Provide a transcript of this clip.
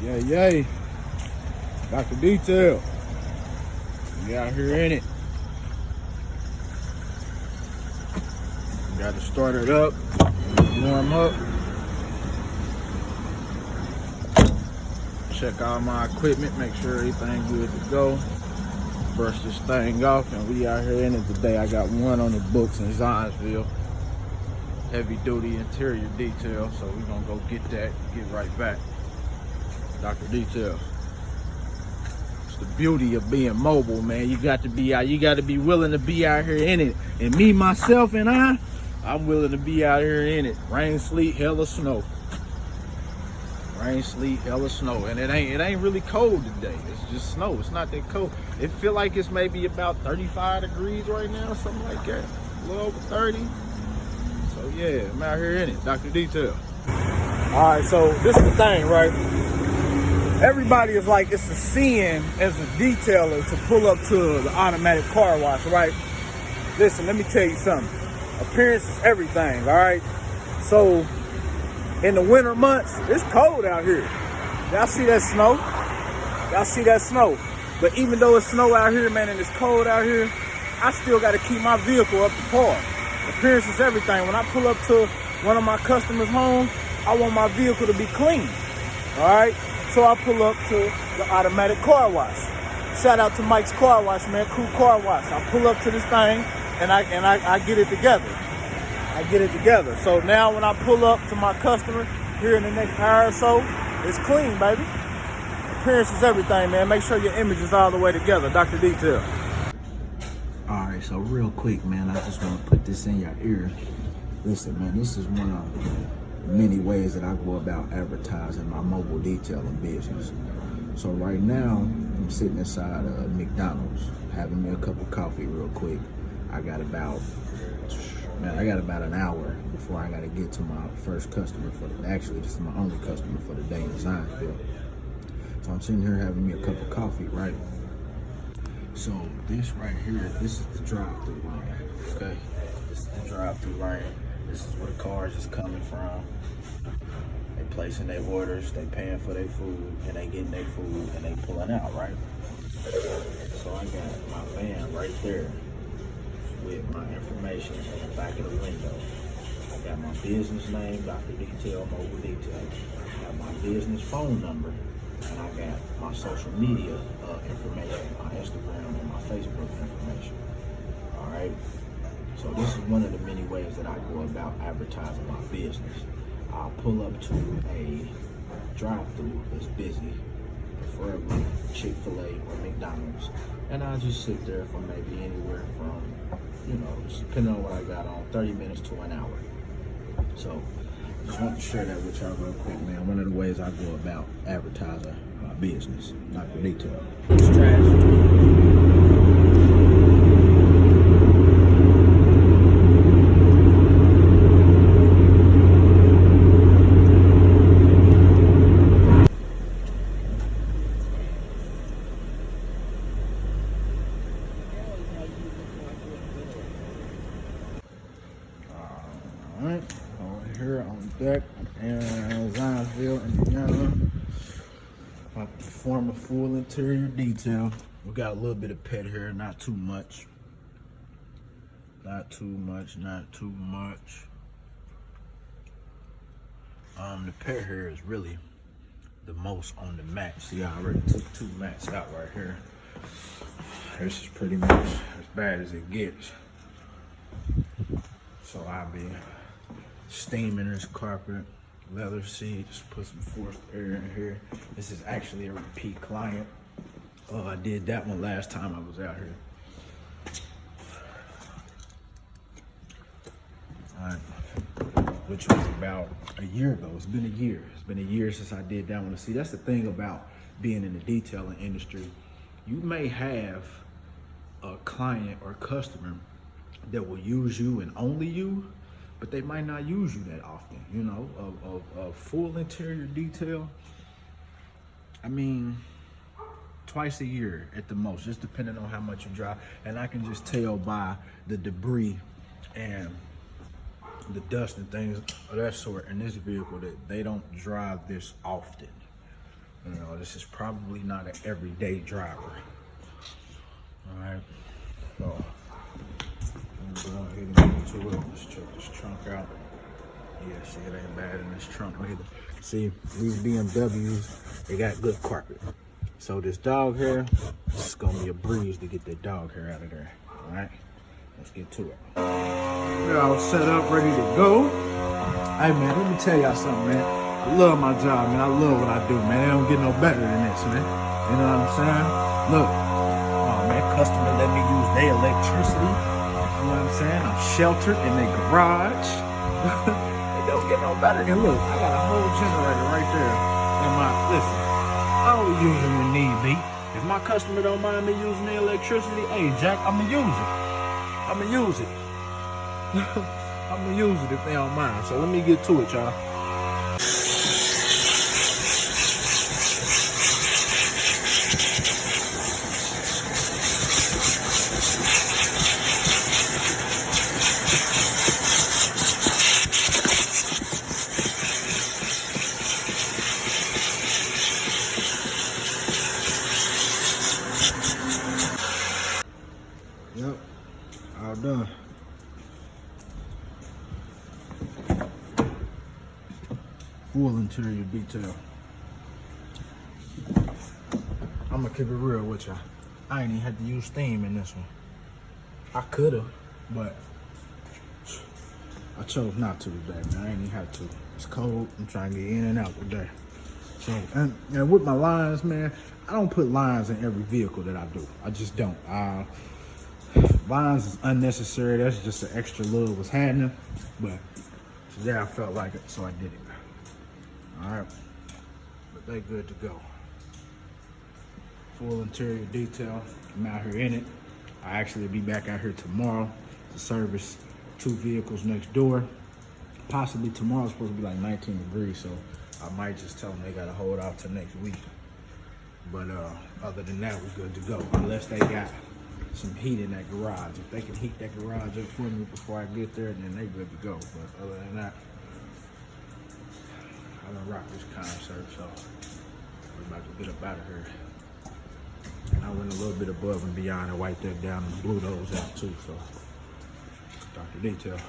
Yay. Dr. Detail. We out here in it. Got to start it up, warm up. Check out my equipment, make sure everything good to go. Brush this thing off, and we out here in it today. I got one on the books in Zionsville. Heavy duty interior detail, so we're gonna go get that, get right back. Dr. Detail. It's the beauty of being mobile, man. You got to be out, you got to be willing to be out here in it. And me, myself, and I'm willing to be out here in it. Rain, sleet, hell or snow. Rain, sleet, hell or snow. And it ain't really cold today. It's just snow. It's not that cold. It feel like it's maybe about 35 degrees right now, something like that. A little over 30. So yeah, I'm out here in it. Dr. Detail. All right, so this is the thing, right? Everybody is like, it's a sin as a detailer to pull up to the automatic car wash, right? Listen, let me tell you something. Appearance is everything, all right? So in the winter months, it's cold out here. Y'all see that snow? Y'all see that snow? But even though it's snow out here, man, and it's cold out here, I still got to keep my vehicle up to par. Appearance is everything. When I pull up to one of my customers' homes, I want my vehicle to be clean, all right? So I pull up to the automatic car wash. Shout out to Mike's Car Wash, man, Cool Car Wash. I pull up to this thing, and I get it together. I get it together. So now when I pull up to my customer here in the next hour or so, it's clean, baby. Appearance is everything, man. Make sure your image is all the way together. Dr. Detail. All right, so real quick, man, I just want to put this in your ear. Listen, man, this is one of many ways that I go about advertising my mobile detailing business. So right now, I'm sitting inside McDonald's, having me a cup of coffee real quick. I got about an hour before I got to get to my first customer actually, this is my only customer for the day in Zionsville. So I'm sitting here having me a cup of coffee, right? So this right here, this is the drive-through lane, okay? This is the drive-through lane. This is where the cars is coming from. They placing their orders, they paying for their food, and they getting their food, and they pulling out, right? So I got my van right there with my information in the back of the window. I got my business name, Dr. Detail, Mobile Detail. I got my business phone number, and I got my social media information, my Instagram and my Facebook information. All right. So this is one of the many ways that I go about advertising my business. I'll pull up to a drive-through that's busy, preferably Chick-fil-A or McDonald's, and I'll just sit there for maybe anywhere from, just depending on what I got on, 30 minutes to an hour. So just want to share that with y'all real quick, man. One of the ways I go about advertising my business, Dr. Detail. Strategy. Alright, over here on deck in Zionsville, Indiana. I perform a full interior detail. We got a little bit of pet here, not too much. Not too much. The pet hair is really the most on the mat. See, I already took 2 mats out right here. This is pretty much as bad as it gets. So I'll be steaming this carpet, leather seats, put some forced air in here. This is actually a repeat client. I did that one last time I was out here. Which was about a year ago. It's been a year. It's been a year since I did that one. See, that's the thing about being in the detailing industry. You may have a client or customer that will use you and only you, but they might not use you that often, a full interior detail. I mean, twice a year at the most, just depending on how much you drive. And I can just tell by the debris and the dust and things of that sort in this vehicle that they don't drive this often. You know, this is probably not an everyday driver. All right, so I'm gonna go ahead and get into it. Let's check this trunk out. Yeah, see, it ain't bad in this trunk either. See, these BMWs, they got good carpet. So this dog hair, it's gonna be a breeze to get that dog hair out of there. All right, let's get to it. We're all set up, ready to go. Hey man, let me tell y'all something, man. I love my job, man. I love what I do, man. It don't get no better than this, man. You know what I'm saying? Look, oh man, customer let me use their electricity. You know what I'm saying? I'm sheltered in their garage. It don't get no better. And look, I got a whole generator right there. And listen, I don't use it when need be. If my customer don't mind me using the electricity, hey Jack, I'ma use it. I'ma use it. I'm gonna use it if they don't mind. So let me get to it, y'all. Yep, all done. Full interior detail. I'm gonna keep it real with y'all. I ain't even had to use steam in this one. I could've, but I chose not to today, man. I ain't even had to. It's cold. I'm trying to get in and out today. So, and with my lines, man, I don't put lines in every vehicle that I do. I just don't. Lines is unnecessary. That's just an extra little was happening. But today I felt like it, so I did it. All right, but they good to go. Full interior detail. I'm out here in it. I actually be back out here tomorrow to service 2 vehicles next door. Possibly tomorrow's supposed to be like 19 degrees, so I might just tell them they gotta hold out till next week. But other than that, we're good to go. Unless they got some heat in that garage. If they can heat that garage up for me before I get there, then they good to go. But other than that, I'm gonna rock this concert, so we're about to get up out of here. And I went a little bit above and beyond and wiped that down and blew those out too, so Dr. Detail.